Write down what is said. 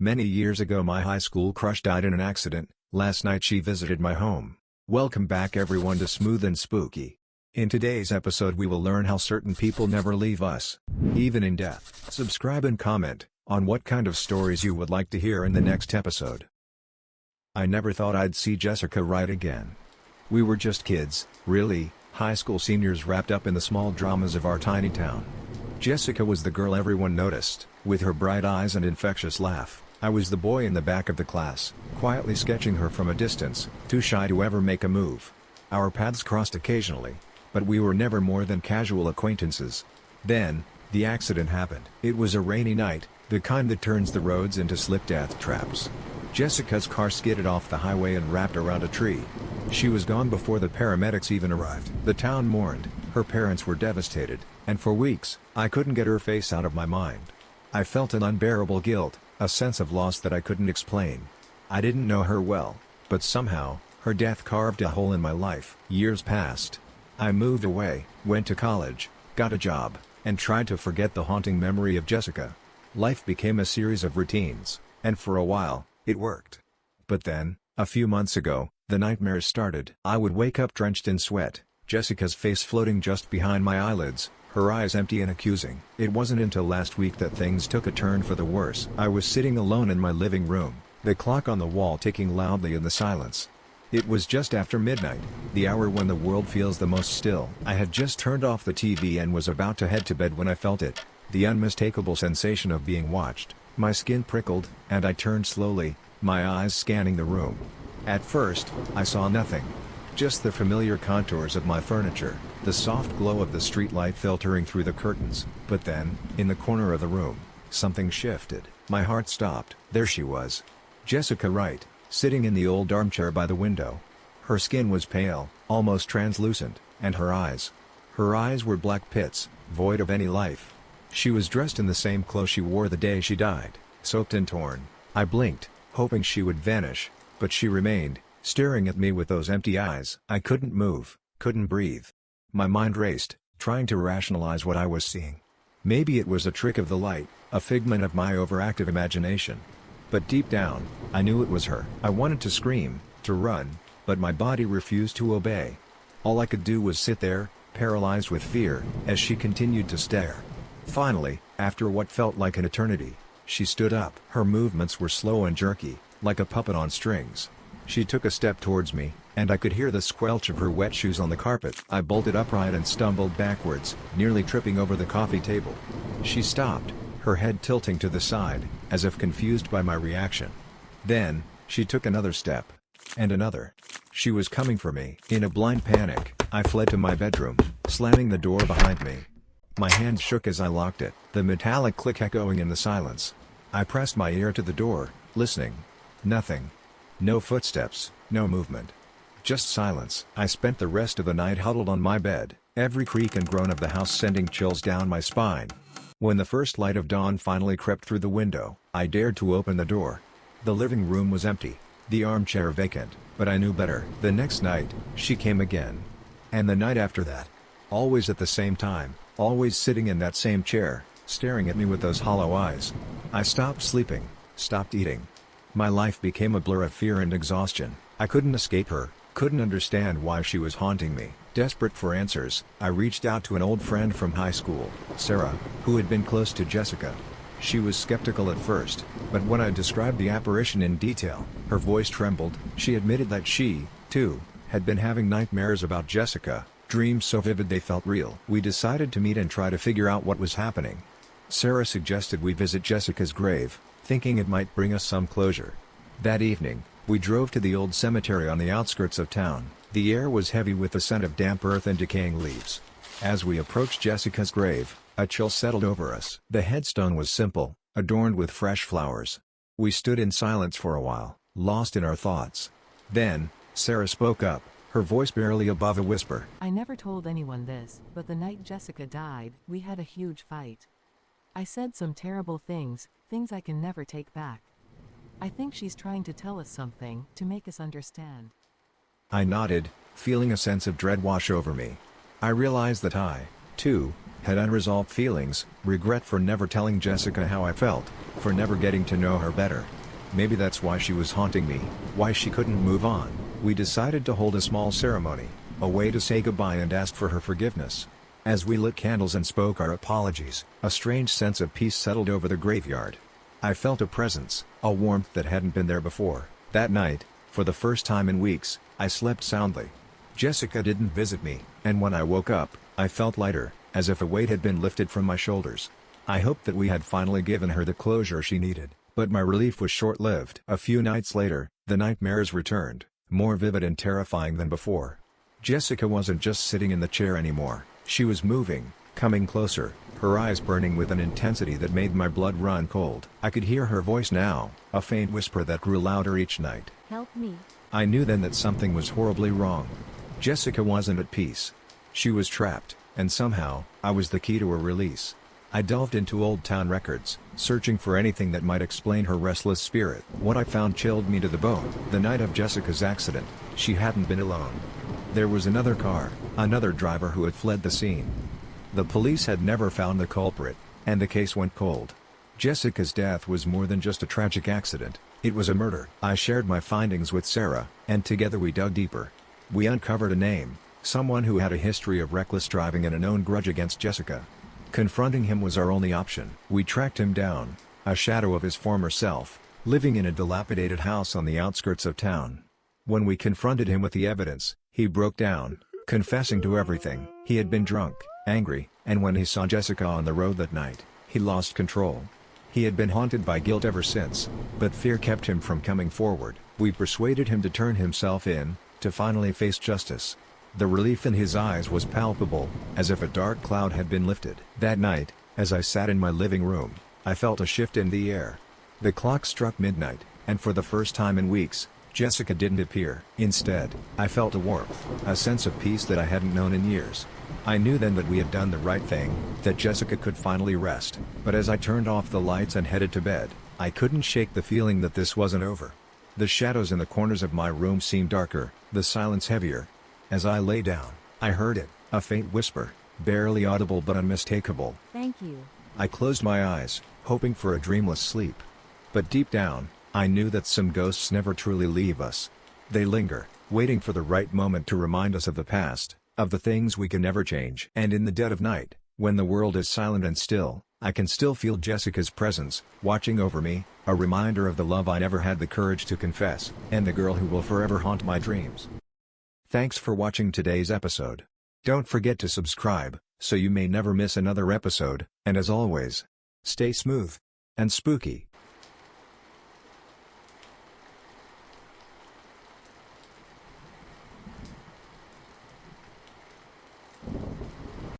Many years ago my high school crush died in an accident. Last night she visited my home. Welcome back everyone to Smooth and Spooky. In today's episode we will learn how certain people never leave us, even in death. Subscribe and comment on what kind of stories you would like to hear in the next episode. I never thought I'd see Jessica Wright again. We were just kids, really, high school seniors wrapped up in the small dramas of our tiny town. Jessica was the girl everyone noticed, with her bright eyes and infectious laugh. I was the boy in the back of the class, quietly sketching her from a distance, too shy to ever make a move. Our paths crossed occasionally, but we were never more than casual acquaintances. Then, the accident happened. It was a rainy night, the kind that turns the roads into slip death traps. Jessica's car skidded off the highway and wrapped around a tree. She was gone before the paramedics even arrived. The town mourned, her parents were devastated, and for weeks, I couldn't get her face out of my mind. I felt an unbearable guilt, a sense of loss that I couldn't explain. I didn't know her well, but somehow, her death carved a hole in my life. Years passed. I moved away, went to college, got a job, and tried to forget the haunting memory of Jessica. Life became a series of routines, and for a while, it worked. But then, a few months ago, the nightmares started. I would wake up drenched in sweat, Jessica's face floating just behind my eyelids, her eyes empty and accusing. It wasn't until last week that things took a turn for the worse. I was sitting alone in my living room, the clock on the wall ticking loudly in the silence. It was just after midnight, the hour when the world feels the most still. I had just turned off the TV and was about to head to bed when I felt it, the unmistakable sensation of being watched. My skin prickled, and I turned slowly, my eyes scanning the room. At first, I saw nothing. Just the familiar contours of my furniture, the soft glow of the streetlight filtering through the curtains. But then, in the corner of the room, something shifted. My heart stopped. There she was. Jessica Wright, sitting in the old armchair by the window. Her skin was pale, almost translucent, and her eyes were black pits, void of any life. She was dressed in the same clothes she wore the day she died, soaked and torn. I blinked, hoping she would vanish, but she remained, staring at me with those empty eyes. I couldn't move, couldn't breathe. My mind raced, trying to rationalize what I was seeing. Maybe it was a trick of the light, a figment of my overactive imagination. But deep down, I knew it was her. I wanted to scream, to run, but my body refused to obey. All I could do was sit there, paralyzed with fear, as she continued to stare. Finally, after what felt like an eternity, she stood up. Her movements were slow and jerky, like a puppet on strings. She took a step towards me, and I could hear the squelch of her wet shoes on the carpet. I bolted upright and stumbled backwards, nearly tripping over the coffee table. She stopped, her head tilting to the side, as if confused by my reaction. Then, she took another step. And another. She was coming for me. In a blind panic, I fled to my bedroom, slamming the door behind me. My hand shook as I locked it, the metallic click echoing in the silence. I pressed my ear to the door, listening. Nothing. No footsteps, no movement. Just silence. I spent the rest of the night huddled on my bed, every creak and groan of the house sending chills down my spine. When the first light of dawn finally crept through the window, I dared to open the door. The living room was empty, the armchair vacant, but I knew better. The next night, she came again. And the night after that. Always at the same time, always sitting in that same chair, staring at me with those hollow eyes. I stopped sleeping, stopped eating. My life became a blur of fear and exhaustion. I couldn't escape her, couldn't understand why she was haunting me. Desperate for answers, I reached out to an old friend from high school, Sarah, who had been close to Jessica. She was skeptical at first, but when I described the apparition in detail, her voice trembled. She admitted that she, too, had been having nightmares about Jessica, dreams so vivid they felt real. We decided to meet and try to figure out what was happening. Sarah suggested we visit Jessica's grave, thinking it might bring us some closure. That evening, we drove to the old cemetery on the outskirts of town. The air was heavy with the scent of damp earth and decaying leaves. As we approached Jessica's grave, a chill settled over us. The headstone was simple, adorned with fresh flowers. We stood in silence for a while, lost in our thoughts. Then, Sarah spoke up, her voice barely above a whisper. I never told anyone this, but the night Jessica died, we had a huge fight. I said some terrible things I can never take back. I think she's trying to tell us something, to make us understand. I nodded, feeling a sense of dread wash over me. I realized that I, too, Had unresolved feelings, regret for never telling Jessica how I felt, for never getting to know her better. Maybe that's why she was haunting me, why she couldn't move on. We decided to hold a small ceremony, a way to say goodbye and ask for her forgiveness. As we lit candles and spoke our apologies, a strange sense of peace settled over the graveyard. I felt a presence, a warmth that hadn't been there before. That night, for the first time in weeks, I slept soundly. Jessica didn't visit me, and when I woke up, I felt lighter, as if a weight had been lifted from my shoulders. I hoped that we had finally given her the closure she needed, but my relief was short-lived. A few nights later, the nightmares returned, more vivid and terrifying than before. Jessica wasn't just sitting in the chair anymore, she was moving, coming closer, her eyes burning with an intensity that made my blood run cold. I could hear her voice now, a faint whisper that grew louder each night. Help me. I knew then that something was horribly wrong. Jessica wasn't at peace. She was trapped, and somehow, I was the key to her release. I delved into old town records, searching for anything that might explain her restless spirit. What I found chilled me to the bone. The night of Jessica's accident, she hadn't been alone. There was another car, another driver who had fled the scene. The police had never found the culprit, and the case went cold. Jessica's death was more than just a tragic accident, it was a murder. I shared my findings with Sarah, and together we dug deeper. We uncovered a name, someone who had a history of reckless driving and a known grudge against Jessica. Confronting him was our only option. We tracked him down, a shadow of his former self, living in a dilapidated house on the outskirts of town. When we confronted him with the evidence, he broke down, confessing to everything. He had been drunk, angry, and when he saw Jessica on the road that night, he lost control. He had been haunted by guilt ever since, but fear kept him from coming forward. We persuaded him to turn himself in, to finally face justice. The relief in his eyes was palpable, as if a dark cloud had been lifted. That night, as I sat in my living room, I felt a shift in the air. The clock struck midnight, and for the first time in weeks, Jessica didn't appear. Instead, I felt a warmth, a sense of peace that I hadn't known in years. I knew then that we had done the right thing, that Jessica could finally rest. But as I turned off the lights and headed to bed, I couldn't shake the feeling that this wasn't over. The shadows in the corners of my room seemed darker, the silence heavier. As I lay down, I heard it, a faint whisper, barely audible but unmistakable. Thank you. I closed my eyes, hoping for a dreamless sleep. But deep down, I knew that some ghosts never truly leave us. They linger, waiting for the right moment to remind us of the past, of the things we can never change. And in the dead of night, when the world is silent and still, I can still feel Jessica's presence, watching over me, a reminder of the love I never had the courage to confess, and the girl who will forever haunt my dreams. Thanks for watching today's episode. Don't forget to subscribe, so you may never miss another episode, and as always, stay smooth and spooky.